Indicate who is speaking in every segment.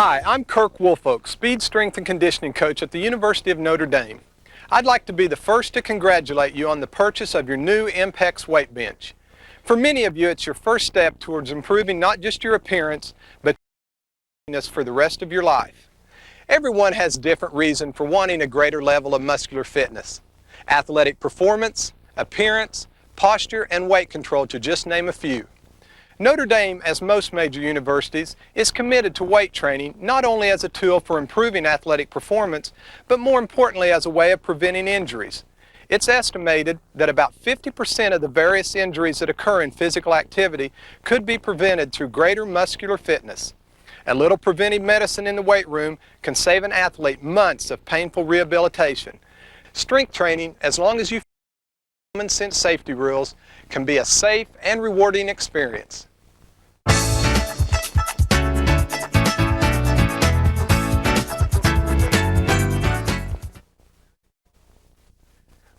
Speaker 1: Hi, I'm Kirk Woolfolk, Speed, Strength, and Conditioning Coach at the University of Notre Dame. I'd like to be the first to congratulate you on the purchase of your new Impex weight bench. For many of you, it's your first step towards improving not just your appearance, but for the rest of your life. Everyone has a different reason for wanting a greater level of muscular fitness. Athletic performance, appearance, posture, and weight control, to just name a few. Notre Dame, as most major universities, is committed to weight training not only as a tool for improving athletic performance, but more importantly as a way of preventing injuries. It's estimated that about 50% of the various injuries that occur in physical activity could be prevented through greater muscular fitness. A little preventive medicine in the weight room can save an athlete months of painful rehabilitation. Strength training, as long as you follow common sense safety rules, can be a safe and rewarding experience.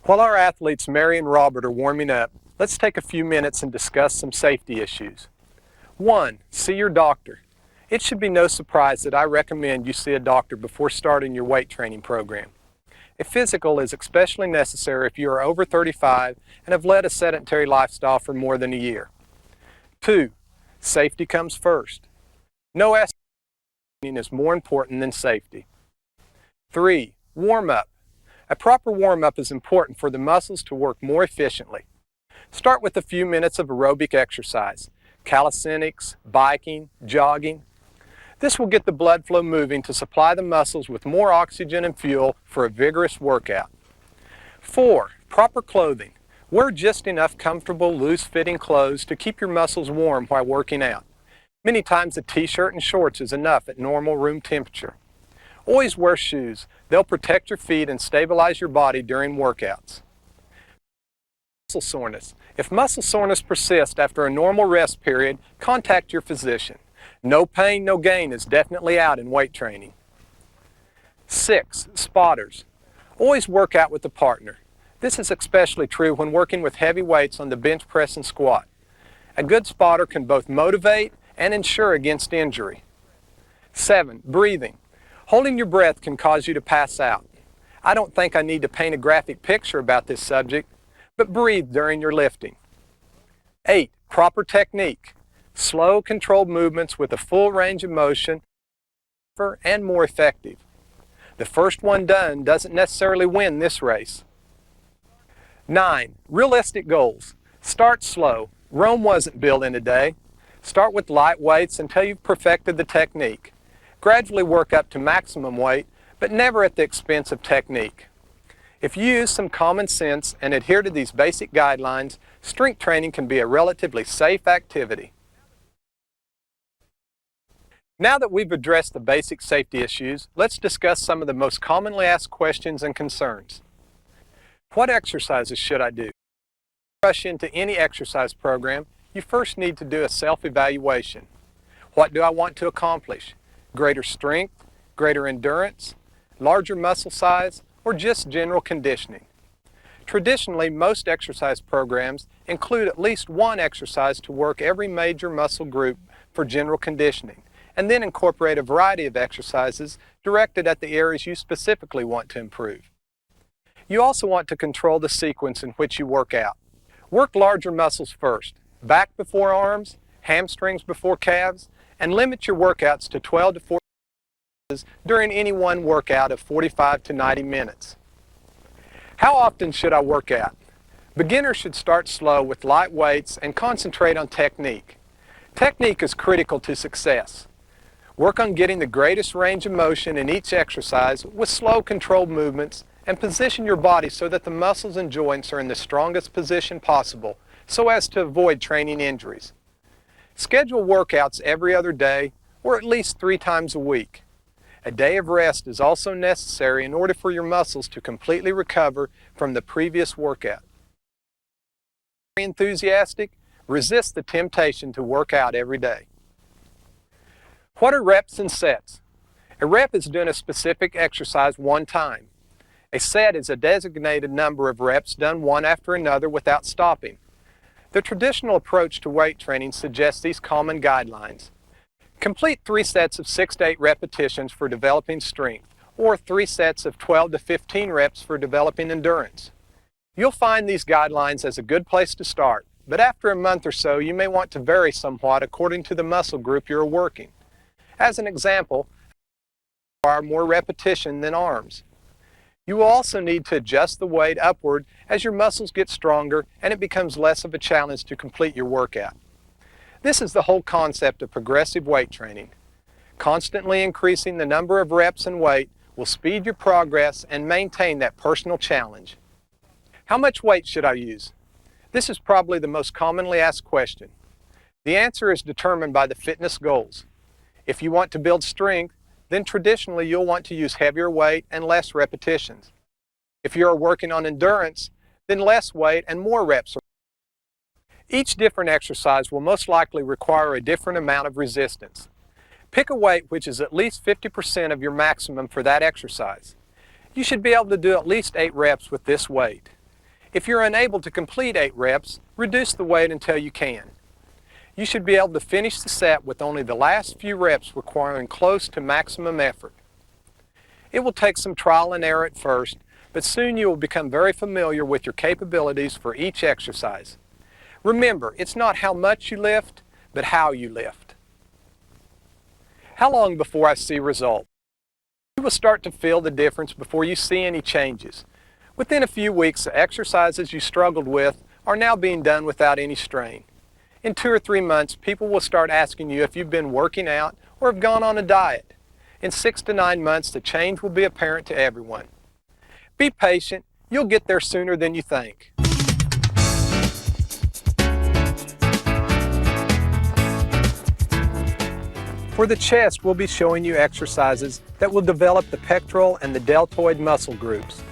Speaker 1: While our athletes Mary and Robert are warming up, let's take a few minutes and discuss some safety issues. 1. See your doctor. It should be no surprise that I recommend you see a doctor before starting your weight training program. A physical is especially necessary if you are over 35 and have led a sedentary lifestyle for more than a year. 2. Safety comes first. No aspect of training is more important than safety. 3. Warm-up. A proper warm-up is important for the muscles to work more efficiently. Start with a few minutes of aerobic exercise, calisthenics, biking, jogging. This will get the blood flow moving to supply the muscles with more oxygen and fuel for a vigorous workout. 4. Proper clothing. Wear just enough comfortable, loose-fitting clothes to keep your muscles warm while working out. Many times a t-shirt and shorts is enough at normal room temperature. Always wear shoes. They'll protect your feet and stabilize your body during workouts. Muscle soreness. If muscle soreness persists after a normal rest period, contact your physician. No pain, no gain is definitely out in weight training. 6. Spotters. Always work out with a partner. This is especially true when working with heavy weights on the bench press and squat. A good spotter can both motivate and ensure against injury. 7. Breathing. Holding your breath can cause you to pass out. I don't think I need to paint a graphic picture about this subject, but breathe during your lifting. 8. Proper technique. Slow, controlled movements with a full range of motion and more effective. The first one done doesn't necessarily win this race. 9. Realistic goals. Start slow. Rome wasn't built in a day. Start with light weights until you've perfected the technique. Gradually work up to maximum weight, but never at the expense of technique. If you use some common sense and adhere to these basic guidelines, strength training can be a relatively safe activity. Now that we've addressed the basic safety issues, let's discuss some of the most commonly asked questions and concerns. What exercises should I do? Before you rush into any exercise program, you first need to do a self-evaluation. What do I want to accomplish? Greater strength, greater endurance, larger muscle size, or just general conditioning? Traditionally, most exercise programs include at least one exercise to work every major muscle group for general conditioning, and then incorporate a variety of exercises directed at the areas you specifically want to improve. You also want to control the sequence in which you work out. Work larger muscles first, back before arms, hamstrings before calves, and limit your workouts to 12 to 14 minutes during any one workout of 45 to 90 minutes. How often should I work out? Beginners should start slow with light weights and concentrate on technique. Technique is critical to success. Work on getting the greatest range of motion in each exercise with slow, controlled movements, and position your body so that the muscles and joints are in the strongest position possible so as to avoid training injuries. Schedule workouts every other day or at least 3 times a week. A day of rest is also necessary in order for your muscles to completely recover from the previous workout. If you're enthusiastic, resist the temptation to work out every day. What are reps and sets? A rep is doing a specific exercise one time. A set is a designated number of reps done one after another without stopping. The traditional approach to weight training suggests these common guidelines. Complete 3 sets of 6 to 8 repetitions for developing strength, or 3 sets of 12 to 15 reps for developing endurance. You'll find these guidelines as a good place to start, but after a month or so you may want to vary somewhat according to the muscle group you're working. As an example, require more repetition than arms. You will also need to adjust the weight upward as your muscles get stronger and it becomes less of a challenge to complete your workout. This is the whole concept of progressive weight training. Constantly increasing the number of reps and weight will speed your progress and maintain that personal challenge. How much weight should I use? This is probably the most commonly asked question. The answer is determined by the fitness goals. If you want to build strength, then traditionally you'll want to use heavier weight and less repetitions. If you are working on endurance, then less weight and more reps. Each different exercise will most likely require a different amount of resistance. Pick a weight which is at least 50% of your maximum for that exercise. You should be able to do at least 8 reps with this weight. If you're unable to complete 8 reps, reduce the weight until you can. You should be able to finish the set with only the last few reps requiring close to maximum effort. It will take some trial and error at first, but soon you will become very familiar with your capabilities for each exercise. Remember, it's not how much you lift, but how you lift. How long before I see results? You will start to feel the difference before you see any changes. Within a few weeks, the exercises you struggled with are now being done without any strain. In 2 or 3 months, people will start asking you if you've been working out or have gone on a diet. In 6 to 9 months, the change will be apparent to everyone. Be patient. You'll get there sooner than you think. For the chest, we'll be showing you exercises that will develop the pectoral and the deltoid muscle groups.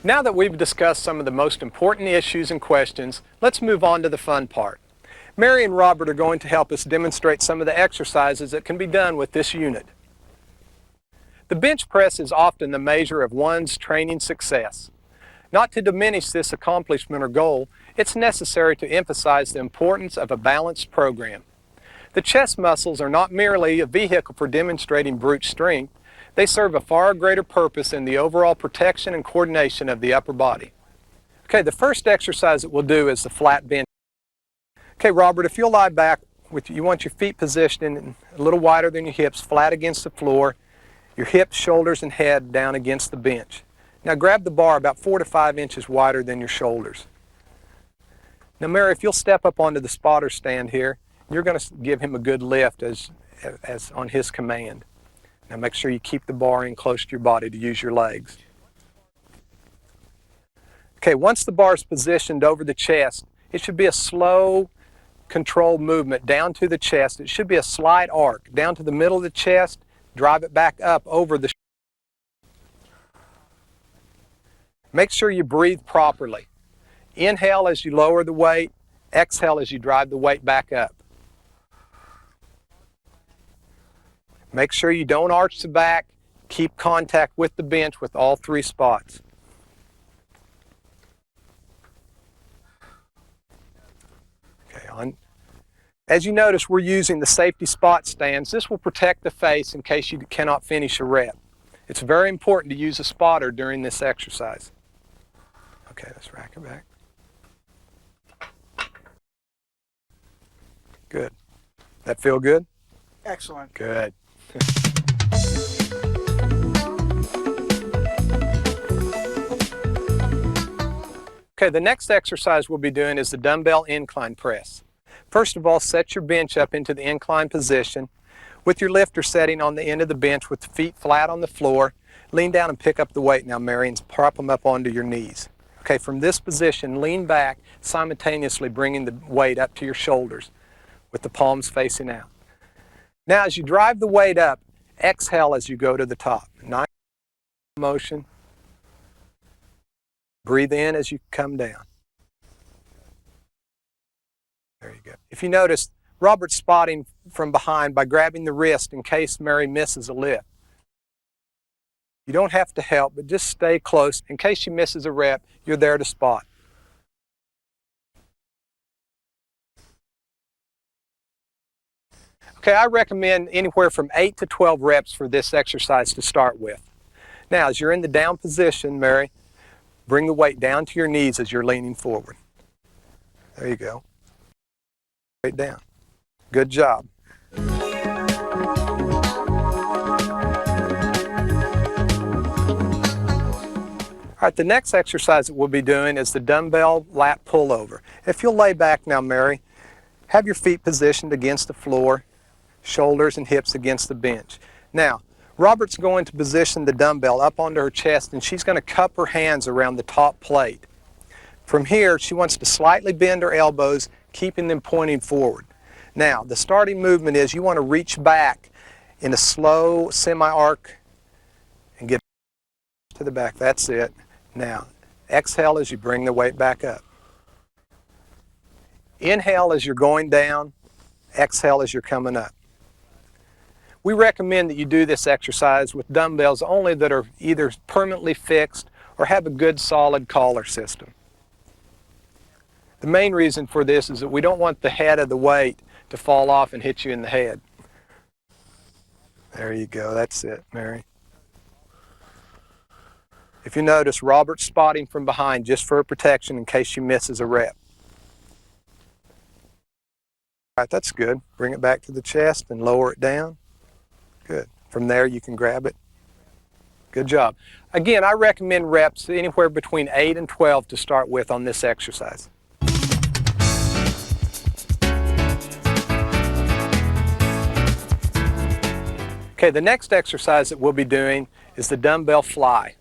Speaker 1: Now that we've discussed some of the most important issues and questions, let's move on to the fun part. Mary and Robert are going to help us demonstrate some of the exercises that can be done with this unit. The bench press is often the measure of one's training success. Not to diminish this accomplishment or goal, it's necessary to emphasize the importance of a balanced program. The chest muscles are not merely a vehicle for demonstrating brute strength, they serve a far greater purpose in the overall protection and coordination of the upper body. Okay, the first exercise that we'll do is the flat bench. Okay, Robert, if you'll lie back, you want your feet positioned a little wider than your hips, flat against the floor, your hips, shoulders, and head down against the bench. Now grab the bar about 4 to 5 inches wider than your shoulders. Now Mary, if you'll step up onto the spotter stand here, you're going to give him a good lift as on his command. Now make sure you keep the bar in close to your body to use your legs. Okay, once the bar is positioned over the chest, it should be a slow, controlled movement down to the chest. It should be a slight arc down to the middle of the chest, drive it back up over the Make sure you breathe properly. Inhale as you lower the weight, exhale as you drive the weight back up. Make sure you don't arch the back. Keep contact with the bench with all 3 spots. Okay, as you notice, we're using the safety spot stands. This will protect the face in case you cannot finish a rep. It's very important to use a spotter during this exercise. Okay, let's rack it back. Good. That feel good?
Speaker 2: Excellent.
Speaker 1: Good. Okay, the next exercise we'll be doing is the dumbbell incline press. First of all, set your bench up into the incline position with your lifter setting on the end of the bench with the feet flat on the floor. Lean down and pick up the weight now, Mary, and prop them up onto your knees. Okay, from this position, lean back, simultaneously bringing the weight up to your shoulders with the palms facing out. Now, as you drive the weight up, exhale as you go to the top. Nice motion. Breathe in as you come down. There you go. If you notice, Robert's spotting from behind by grabbing the wrist in case Mary misses a lift. You don't have to help, but just stay close. In case she misses a rep, you're there to spot. Okay, I recommend anywhere from 8 to 12 reps for this exercise to start with. Now, as you're in the down position, Mary, bring the weight down to your knees as you're leaning forward. There you go. Right down. Good job. All right, the next exercise that we'll be doing is the dumbbell lat pullover. If you'll lay back now, Mary, have your feet positioned against the floor, shoulders and hips against the bench. Now, Robert's going to position the dumbbell up onto her chest, and she's going to cup her hands around the top plate. From here, she wants to slightly bend her elbows, keeping them pointing forward. Now, the starting movement is you want to reach back in a slow semi-arc and get to the back. That's it. Now, exhale as you bring the weight back up. Inhale as you're going down. Exhale as you're coming up. We recommend that you do this exercise with dumbbells only that are either permanently fixed or have a good solid collar system. The main reason for this is that we don't want the head of the weight to fall off and hit you in the head. There you go. That's it, Mary. If you notice, Robert's spotting from behind just for protection in case she misses a rep. All right, that's good. Bring it back to the chest and lower it down. Good. From there, you can grab it. Good job. Again, I recommend reps anywhere between 8 and 12 to start with on this exercise. Okay, the next exercise that we'll be doing is the dumbbell fly.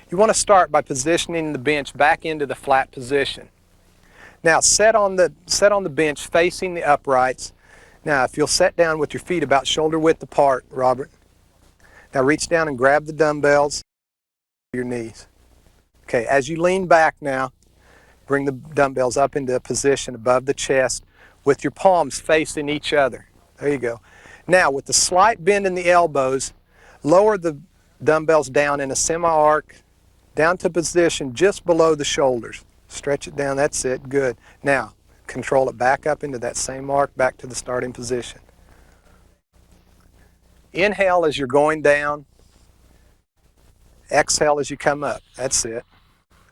Speaker 1: You want to start by positioning the bench back into the flat position. Now, set on the bench facing the uprights. Now, if you'll set down with your feet about shoulder width apart, Robert. Now, reach down and grab the dumbbells to your knees. Okay, as you lean back now, bring the dumbbells up into a position above the chest with your palms facing each other. There you go. Now, with the slight bend in the elbows, lower the dumbbells down in a semi-arc, down to position just below the shoulders. Stretch it down, that's it, good. Now, control it back up into that same arc, back to the starting position. Inhale as you're going down. Exhale as you come up. That's it.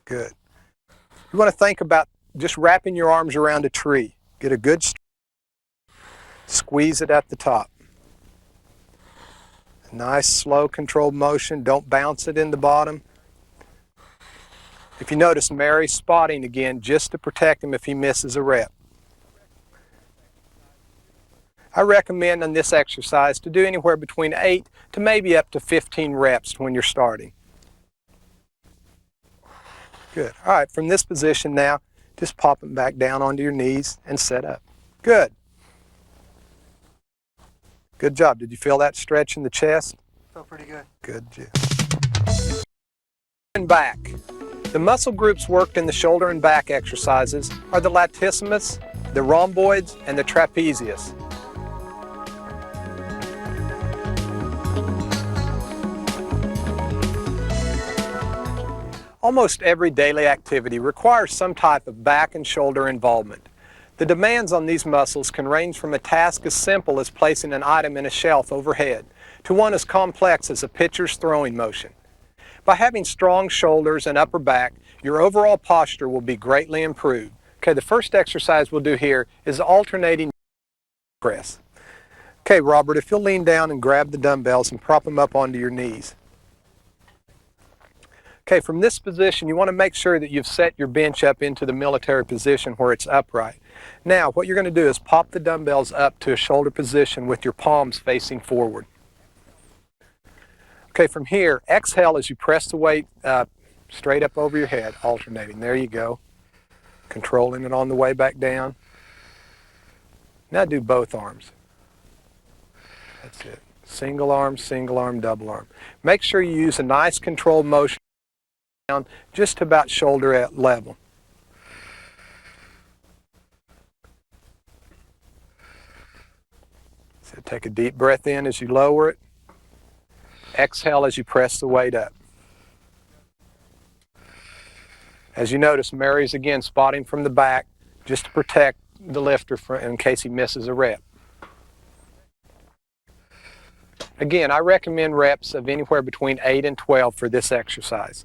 Speaker 1: Good. You want to think about just wrapping your arms around a tree. Get a good squeeze it at the top. Nice, slow, controlled motion. Don't bounce it in the bottom. If you notice, Mary's spotting again just to protect him if he misses a rep. I recommend on this exercise to do anywhere between 8 to maybe up to 15 reps when you're starting. Good. All right, from this position now, just pop them back down onto your knees and set up. Good. Good job. Did you feel that stretch in the chest?
Speaker 2: Felt pretty good.
Speaker 1: Good. And back. The muscle groups worked in the shoulder and back exercises are the latissimus, the rhomboids, and the trapezius. Almost every daily activity requires some type of back and shoulder involvement. The demands on these muscles can range from a task as simple as placing an item in a shelf overhead to one as complex as a pitcher's throwing motion. By having strong shoulders and upper back, your overall posture will be greatly improved. Okay, the first exercise we'll do here is alternating press. Okay, Robert, if you'll lean down and grab the dumbbells and prop them up onto your knees. Okay, from this position, you want to make sure that you've set your bench up into the military position where it's upright. Now, what you're going to do is pop the dumbbells up to a shoulder position with your palms facing forward. Okay, from here, exhale as you press the weight up, straight up over your head, alternating. There you go. Controlling it on the way back down. Now do both arms. That's it. Single arm, double arm. Make sure you use a nice controlled motion down just about shoulder at level. So take a deep breath in as you lower it. Exhale as you press the weight up. As you notice, Mary's again spotting from the back just to protect the lifter in case he misses a rep. Again, I recommend reps of anywhere between 8 and 12 for this exercise.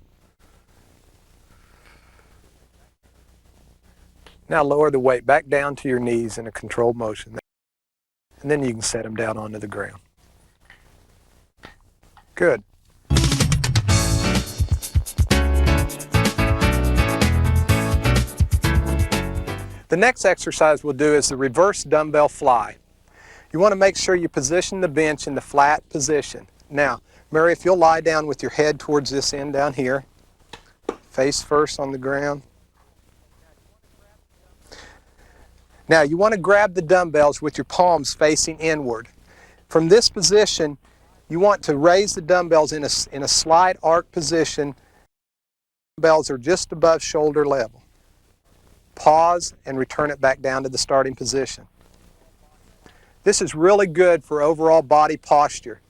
Speaker 1: Now lower the weight back down to your knees in a controlled motion. And then you can set them down onto the ground. Good. The next exercise we'll do is the reverse dumbbell fly. You want to make sure you position the bench in the flat position. Now, Mary, if you'll lie down with your head towards this end down here, face first on the ground. Now, you want to grab the dumbbells with your palms facing inward. From this position, you want to raise the dumbbells in a slight arc position. Dumbbells are just above shoulder level. Pause and return it back down to the starting position. This is really good for overall body posture.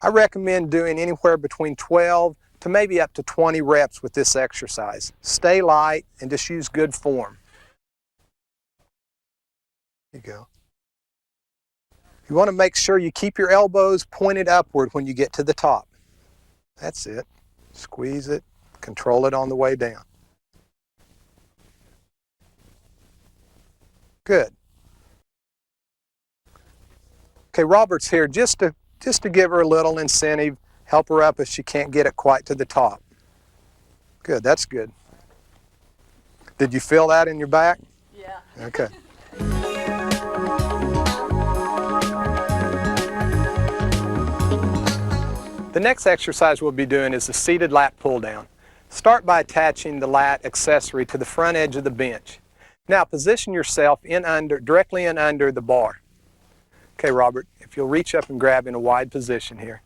Speaker 1: I recommend doing anywhere between 12 to maybe up to 20 reps with this exercise. Stay light and just use good form. There you go. You want to make sure you keep your elbows pointed upward when you get to the top. That's it. Squeeze it, control it on the way down. Good. Okay, Robert's here just to give her a little incentive, help her up if she can't get it quite to the top. Good, that's good. Did you feel that in your back?
Speaker 2: Yeah.
Speaker 1: Okay. The next exercise we'll be doing is the seated lat pull down. Start by attaching the lat accessory to the front edge of the bench. Now position yourself directly in under the bar. Okay, Robert, if you'll reach up and grab in a wide position here.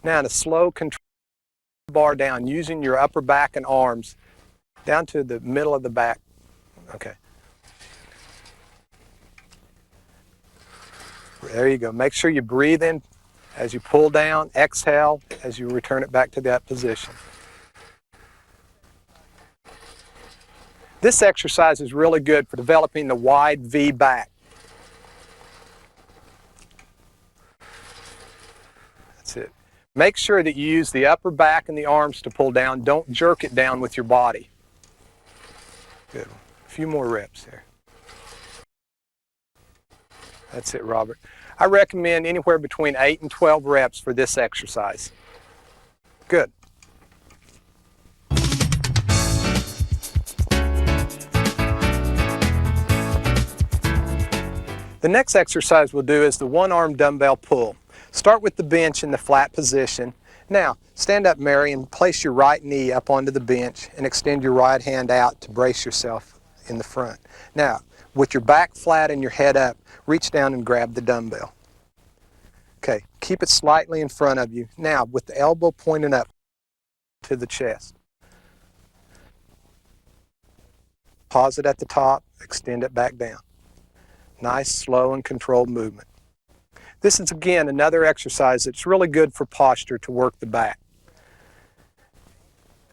Speaker 1: Now in a slow control, the bar down using your upper back and arms down to the middle of the back. Okay. There you go. Make sure you breathe in as you pull down, exhale as you return it back to that position. This exercise is really good for developing the wide V back. That's it. Make sure that you use the upper back and the arms to pull down. Don't jerk it down with your body. Good. A few more reps there. That's it, Robert. I recommend anywhere between 8 and 12 reps for this exercise. Good. The next exercise we'll do is the one-arm dumbbell pull. Start with the bench in the flat position. Now, stand up, Mary, and place your right knee up onto the bench and extend your right hand out to brace yourself in the front. Now, with your back flat and your head up, reach down and grab the dumbbell. Okay, keep it slightly in front of you. Now, with the elbow pointing up to the chest. Pause it at the top, extend it back down. Nice, slow, and controlled movement. This is, again, another exercise that's really good for posture to work the back.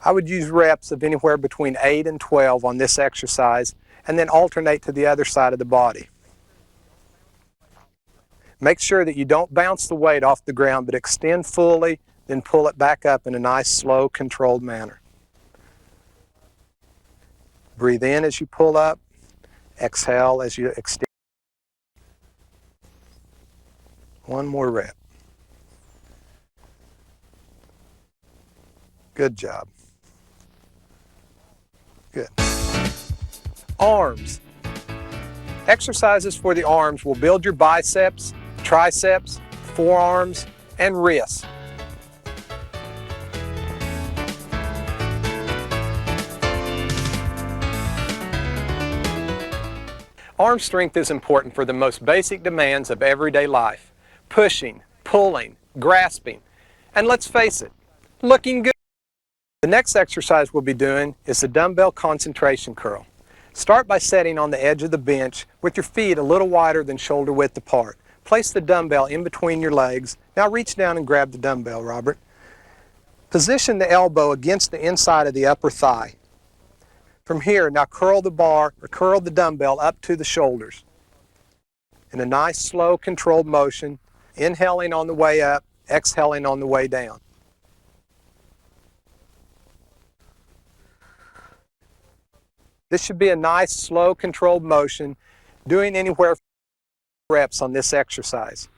Speaker 1: I would use reps of anywhere between 8 and 12 on this exercise, and then alternate to the other side of the body. Make sure that you don't bounce the weight off the ground, but extend fully, then pull it back up in a nice, slow, controlled manner. Breathe in as you pull up, exhale as you extend. One more rep. Good job. Good. Arms. Exercises for the arms will build your biceps, triceps, forearms, and wrists. Arm strength is important for the most basic demands of everyday life. Pushing, pulling, grasping, and let's face it, looking good. The next exercise we'll be doing is the dumbbell concentration curl. Start by setting on the edge of the bench with your feet a little wider than shoulder width apart. Place the dumbbell in between your legs. Now reach down and grab the dumbbell, Robert. Position the elbow against the inside of the upper thigh. From here, now curl the bar or curl the dumbbell up to the shoulders. In a nice, slow, controlled motion, inhaling on the way up, exhaling on the way down. This should be a nice, slow, controlled motion, doing anywhere from reps on this exercise.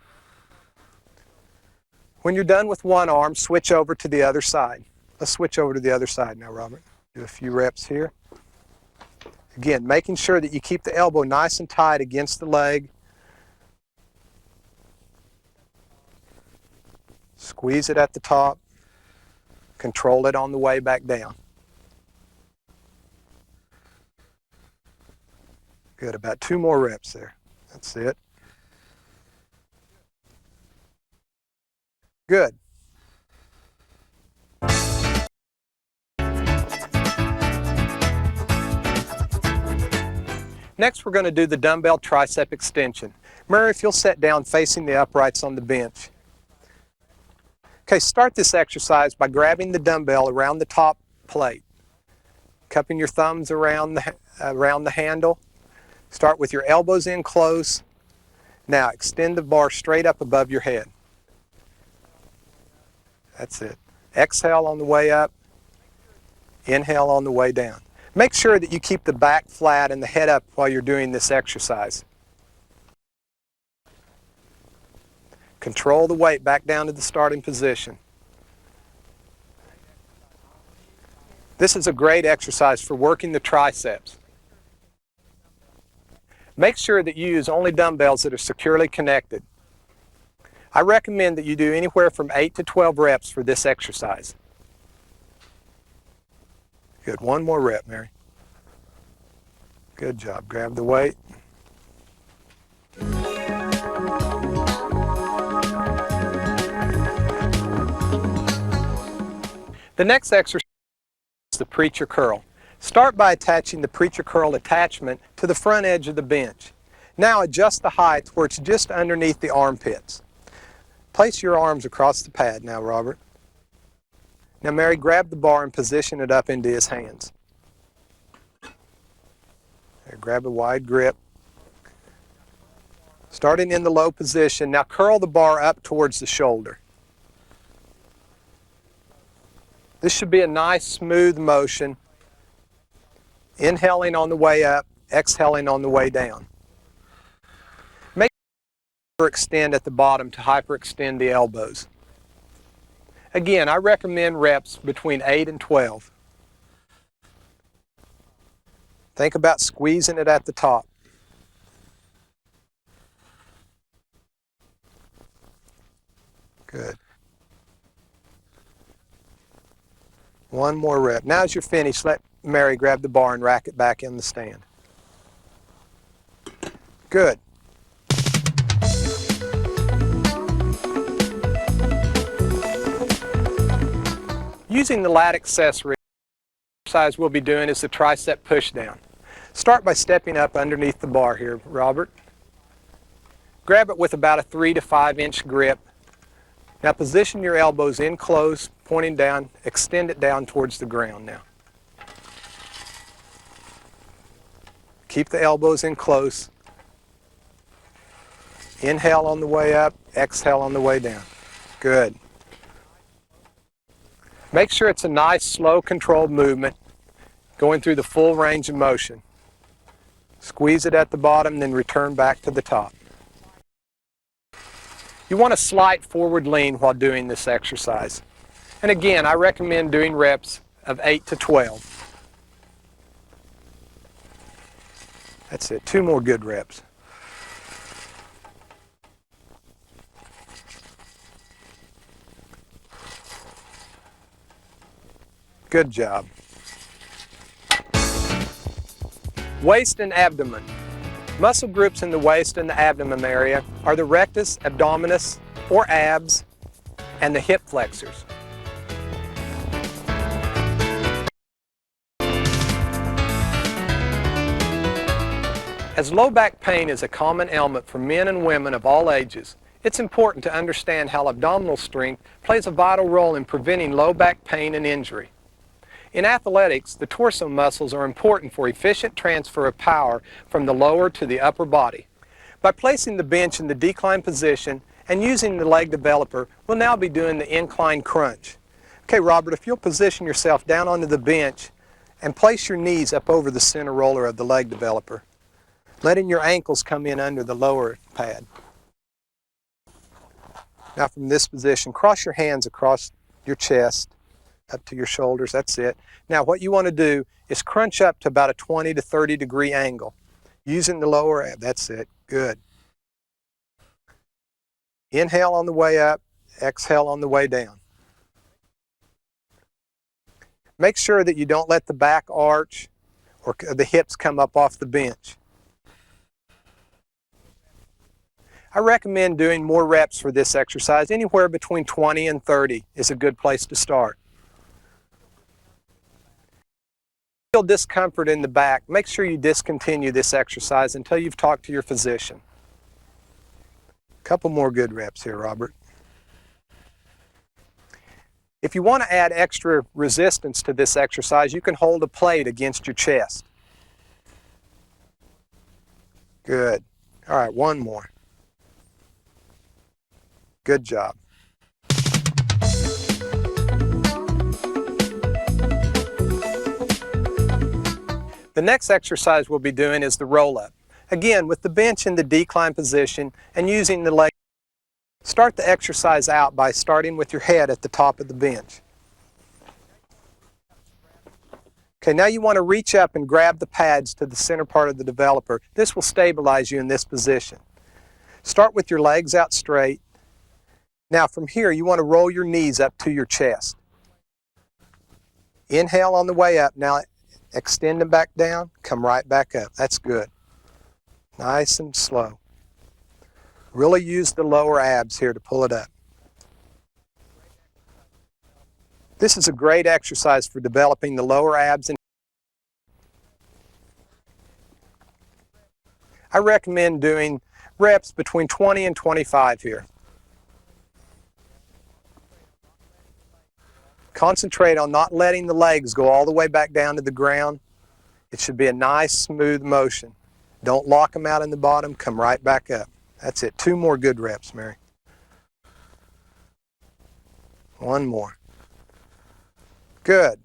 Speaker 1: When you're done with one arm, switch over to the other side. Let's switch over to the other side now, Robert. Do a few reps here. Again, making sure that you keep the elbow nice and tight against the leg. Squeeze it at the top. Control it on the way back down. Good, about 2 more reps there. That's it. Good. Next, we're going to do the dumbbell tricep extension. Murray, if you'll sit down facing the uprights on the bench. Okay, start this exercise by grabbing the dumbbell around the top plate. Cupping your thumbs around the handle. Start with your elbows in close. Now extend the bar straight up above your head. That's it. Exhale on the way up. Inhale on the way down. Make sure that you keep the back flat and the head up while you're doing this exercise. Control the weight back down to the starting position. This is a great exercise for working the triceps. Make sure that you use only dumbbells that are securely connected. I recommend that you do anywhere from 8 to 12 reps for this exercise. Good. One more rep, Mary. Good job. Grab the weight. The next exercise is the preacher curl. Start by attaching the preacher curl attachment to the front edge of the bench. Now adjust the height where it's just underneath the armpits. Place your arms across the pad now, Robert. Now, Mary, grab the bar and position it up into his hands. There, grab a wide grip. Starting in the low position, now curl the bar up towards the shoulder. This should be a nice, smooth motion. Inhaling on the way up, exhaling on the way down. Make sure to extend at the bottom to hyperextend the elbows. Again, I recommend reps between 8 and 12. Think about squeezing it at the top. Good. One more rep. Now as you're finished, let Mary grab the bar and rack it back in the stand. Good. Using the lat accessory, the exercise we'll be doing is the tricep pushdown. Start by stepping up underneath the bar here, Robert. Grab it with about a 3 to 5 inch grip. Now position your elbows in close, pointing down, extend it down towards the ground now. Keep the elbows in close. Inhale on the way up, exhale on the way down. Good. Make sure it's a nice, slow, controlled movement, going through the full range of motion. Squeeze it at the bottom, then return back to the top. You want a slight forward lean while doing this exercise. And again, I recommend doing reps of 8 to 12. That's it. 2 more good reps. Good job. Waist and abdomen. Muscle groups in the waist and the abdomen area are the rectus abdominis, or abs, and the hip flexors. As low back pain is a common ailment for men and women of all ages, it's important to understand how abdominal strength plays a vital role in preventing low back pain and injury. In athletics, the torso muscles are important for efficient transfer of power from the lower to the upper body. By placing the bench in the decline position and using the leg developer, we'll now be doing the incline crunch. Okay, Robert, if you'll position yourself down onto the bench and place your knees up over the center roller of the leg developer, letting your ankles come in under the lower pad. Now from this position, cross your hands across your chest, up to your shoulders, that's it. Now what you want to do is crunch up to about a 20 to 30 degree angle, using the lower ab, that's it, good. Inhale on the way up, exhale on the way down. Make sure that you don't let the back arch or the hips come up off the bench. I recommend doing more reps for this exercise. Anywhere between 20 and 30 is a good place to start. If you feel discomfort in the back, make sure you discontinue this exercise until you've talked to your physician. A couple more good reps here, Robert. If you want to add extra resistance to this exercise, you can hold a plate against your chest. Good. All right, one more. Good job. The next exercise we'll be doing is the roll-up. Again, with the bench in the decline position and using the leg. Start the exercise out by starting with your head at the top of the bench. Okay, now you want to reach up and grab the pads to the center part of the developer. This will stabilize you in this position. Start with your legs out straight. Now from here, you want to roll your knees up to your chest. Inhale on the way up. Now extend them back down, come right back up. That's good. Nice and slow. Really use the lower abs here to pull it up. This is a great exercise for developing the lower abs. I recommend doing reps between 20 and 25 here. Concentrate on not letting the legs go all the way back down to the ground. It should be a nice, smooth motion. Don't lock them out in the bottom, come right back up. That's it. Two more good reps, Mary. One more. Good.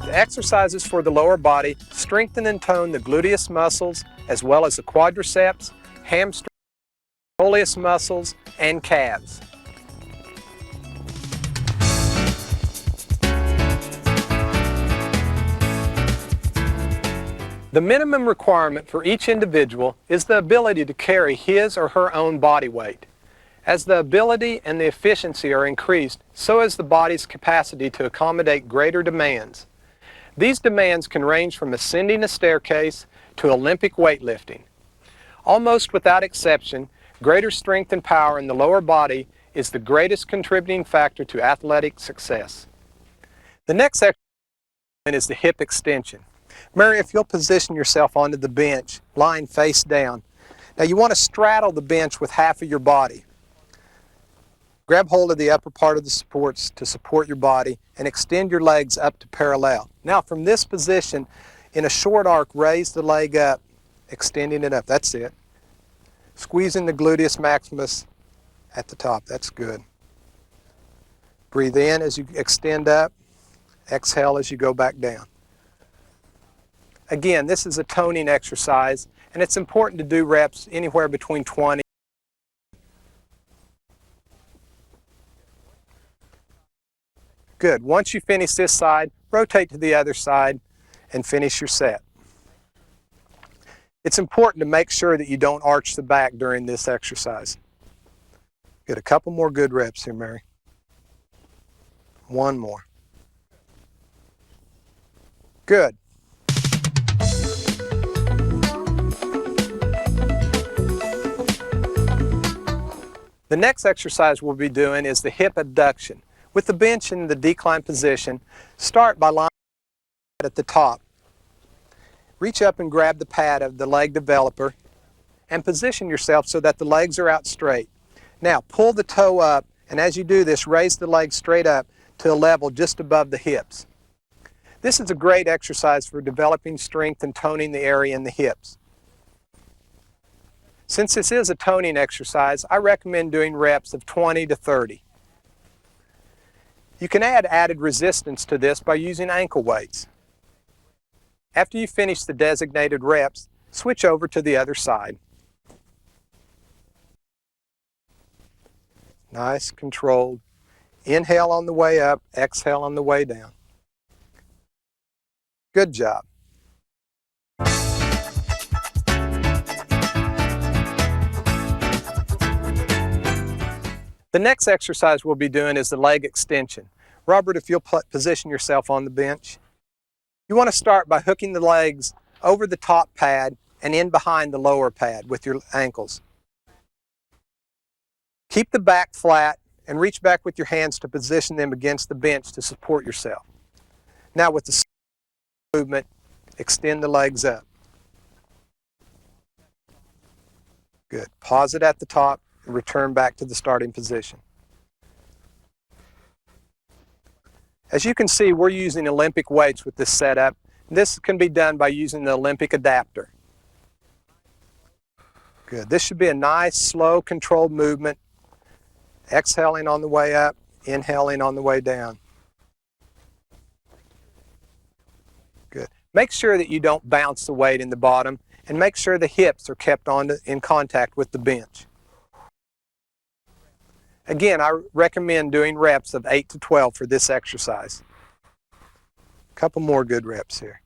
Speaker 1: The exercises for the lower body strengthen and tone the gluteus muscles as well as the quadriceps, hamstring, soleus muscles, and calves. The minimum requirement for each individual is the ability to carry his or her own body weight. As the ability and the efficiency are increased, so is the body's capacity to accommodate greater demands. These demands can range from ascending a staircase to Olympic weightlifting. Almost without exception, greater strength and power in the lower body is the greatest contributing factor to athletic success. The next exercise is the hip extension. Mary, if you'll position yourself onto the bench, lying face down. Now you want to straddle the bench with half of your body. Grab hold of the upper part of the supports to support your body and extend your legs up to parallel. Now from this position, in a short arc, raise the leg up, extending it up. That's it. Squeezing the gluteus maximus at the top. That's good. Breathe in as you extend up. Exhale as you go back down. Again, this is a toning exercise, and it's important to do reps anywhere between 20. Good. Once you finish this side, rotate to the other side and finish your set. It's important to make sure that you don't arch the back during this exercise. Get a couple more good reps here, Mary. One more. Good. The next exercise we'll be doing is the hip abduction. With the bench in the decline position, start by lying at the top. Reach up and grab the pad of the leg developer and position yourself so that the legs are out straight. Now pull the toe up, and as you do this, raise the leg straight up to a level just above the hips. This is a great exercise for developing strength and toning the area in the hips. Since this is a toning exercise, I recommend doing reps of 20 to 30. You can add added resistance to this by using ankle weights. After you finish the designated reps, switch over to the other side. Nice, controlled. Inhale on the way up, exhale on the way down. Good job. The next exercise we'll be doing is the leg extension. Robert, if you'll position yourself on the bench. You want to start by hooking the legs over the top pad and in behind the lower pad with your ankles. Keep the back flat and reach back with your hands to position them against the bench to support yourself. Now with the movement, extend the legs up. Good. Pause it at the top and return back to the starting position. As you can see, we're using Olympic weights with this setup. This can be done by using the Olympic adapter. Good. This should be a nice, slow, controlled movement. Exhaling on the way up, inhaling on the way down. Good. Make sure that you don't bounce the weight in the bottom, and make sure the hips are kept in contact with the bench. Again, I recommend doing reps of 8 to 12 for this exercise. A couple more good reps here.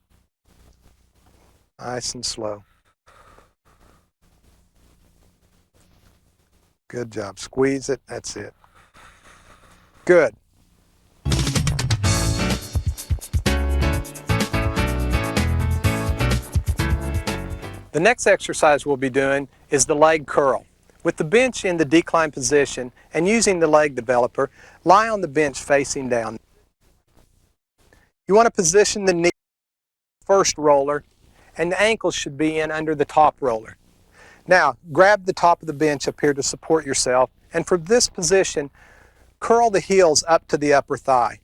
Speaker 1: Nice and slow. Good job. Squeeze it. That's it. Good. The next exercise we'll be doing is the leg curl. With the bench in the decline position and using the leg developer, lie on the bench facing down. You want to position the knee first roller, and the ankles should be in under the top roller. Now, grab the top of the bench up here to support yourself, and from this position, curl the heels up to the upper thigh.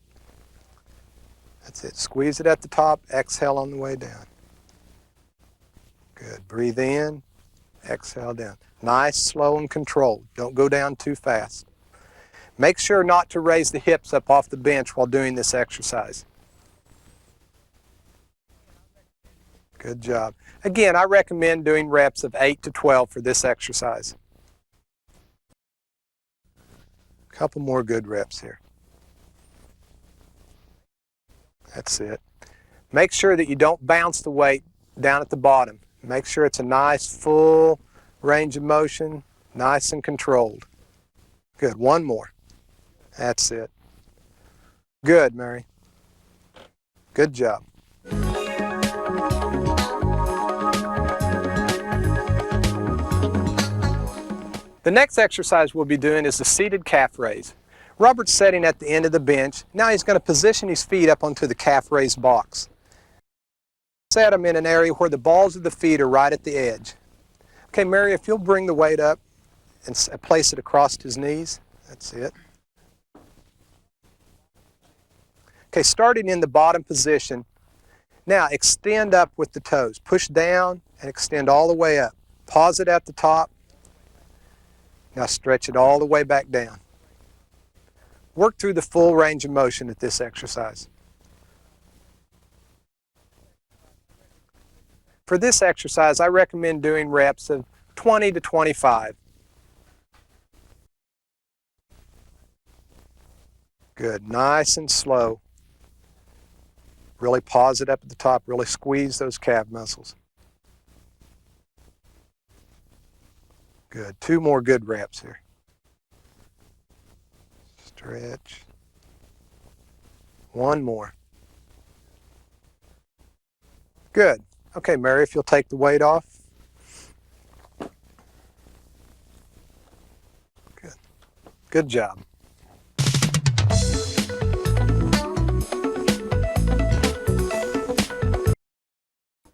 Speaker 1: That's it. Squeeze it at the top, exhale on the way down. Good. Breathe in, exhale down. Nice, slow, and controlled. Don't go down too fast. Make sure not to raise the hips up off the bench while doing this exercise. Good job. Again, I recommend doing reps of 8 to 12 for this exercise. A couple more good reps here. That's it. Make sure that you don't bounce the weight down at the bottom. Make sure it's a nice, full range of motion, nice and controlled. Good. One more. That's it. Good, Mary. Good job. The next exercise we'll be doing is the seated calf raise. Robert's sitting at the end of the bench. Now he's going to position his feet up onto the calf raise box. Set them in an area where the balls of the feet are right at the edge. Okay, Mary, if you'll bring the weight up and place it across his knees. That's it. Okay, starting in the bottom position. Now extend up with the toes. Push down and extend all the way up. Pause it at the top. Now stretch it all the way back down. Work through the full range of motion at this exercise. For this exercise, I recommend doing reps of 20 to 25. Good. Nice and slow. Really pause it up at the top. Really squeeze those calf muscles. Good. 2 more good reps here. Stretch. 1 more. Good. Okay, Mary, if you'll take the weight off. Good. Good job.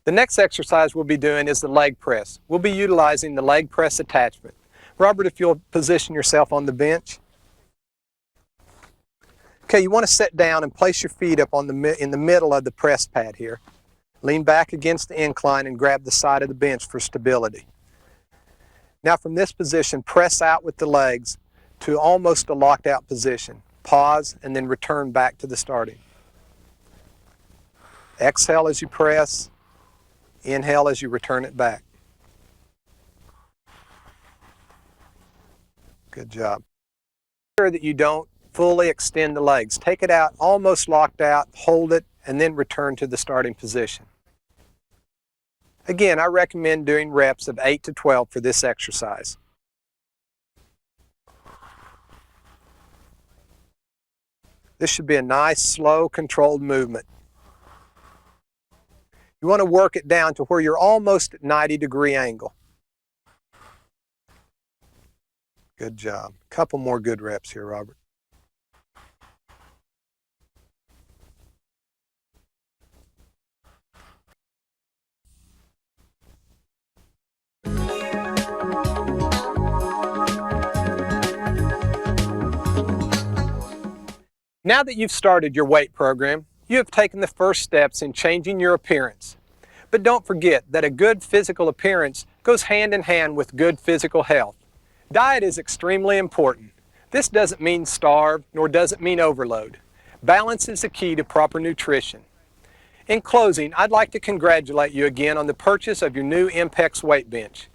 Speaker 1: The next exercise we'll be doing is the leg press. We'll be utilizing the leg press attachment. Robert, if you'll position yourself on the bench. Okay, you want to sit down and place your feet up in the middle of the press pad here. Lean back against the incline and grab the side of the bench for stability. Now from this position, press out with the legs to almost a locked out position. Pause and then return back to the starting. Exhale as you press. Inhale as you return it back. Good job. Make sure that you don't fully extend the legs. Take it out almost locked out, hold it, and then return to the starting position. Again, I recommend doing reps of 8 to 12 for this exercise. This should be a nice, slow, controlled movement. You want to work it down to where you're almost at 90-degree angle. Good job. A couple more good reps here, Robert. Now that you've started your weight program, you have taken the first steps in changing your appearance. But don't forget that a good physical appearance goes hand in hand with good physical health. Diet is extremely important. This doesn't mean starve, nor does it mean overload. Balance is the key to proper nutrition. In closing, I'd like to congratulate you again on the purchase of your new Impex weight bench.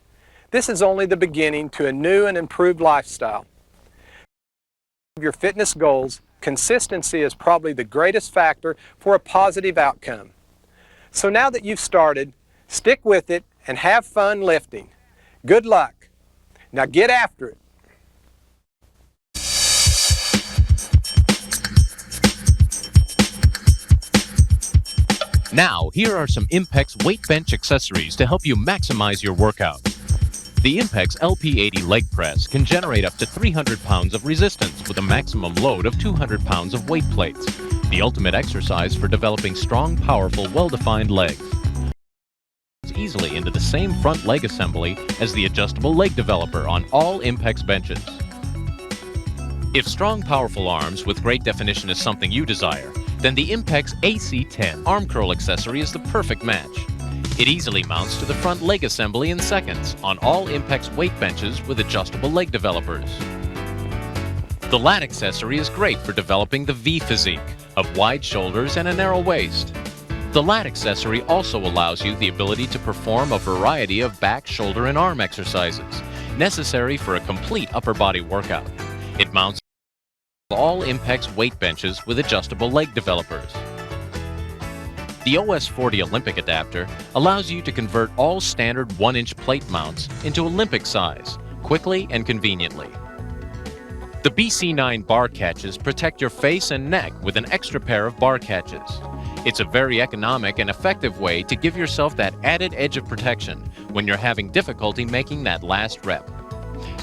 Speaker 1: This is only the beginning to a new and improved lifestyle. Your fitness goals, consistency is probably the greatest factor for a positive outcome. So now that you've started, stick with it and have fun lifting. Good luck. Now get after it.
Speaker 2: Now, here are some Impex weight bench accessories to help you maximize your workout. The Impex LP80 leg press can generate up to 300 pounds of resistance with a maximum load of 200 pounds of weight plates. The ultimate exercise for developing strong, powerful, well-defined legs. Easily into the same front leg assembly as the adjustable leg developer on all Impex benches. If strong, powerful arms with great definition is something you desire, then the Impex AC10 arm curl accessory is the perfect match. It easily mounts to the front leg assembly in seconds on all Impex weight benches with adjustable leg developers. The lat accessory is great for developing the V physique of wide shoulders and a narrow waist. The lat accessory also allows you the ability to perform a variety of back, shoulder, and arm exercises necessary for a complete upper body workout. It mounts all Impex weight benches with adjustable leg developers. The OS40 Olympic adapter allows you to convert all standard 1-inch plate mounts into Olympic size, quickly and conveniently. The BC9 bar catches protect your face and neck with an extra pair of bar catches. It's a very economic and effective way to give yourself that added edge of protection when you're having difficulty making that last rep.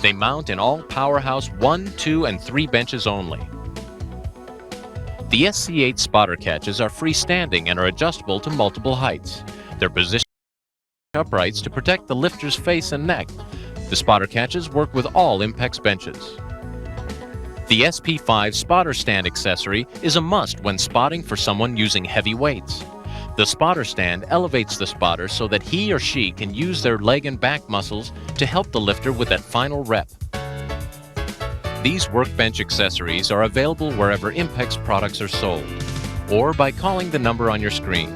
Speaker 2: They mount in all Powerhouse 1, 2, and 3 benches only. The SC8 spotter catches are freestanding and are adjustable to multiple heights. They're positioned uprights to protect the lifter's face and neck. The spotter catches work with all Impex benches. The SP5 spotter stand accessory is a must when spotting for someone using heavy weights. The spotter stand elevates the spotter so that he or she can use their leg and back muscles to help the lifter with that final rep. These workbench accessories are available wherever Impex products are sold, or by calling the number on your screen.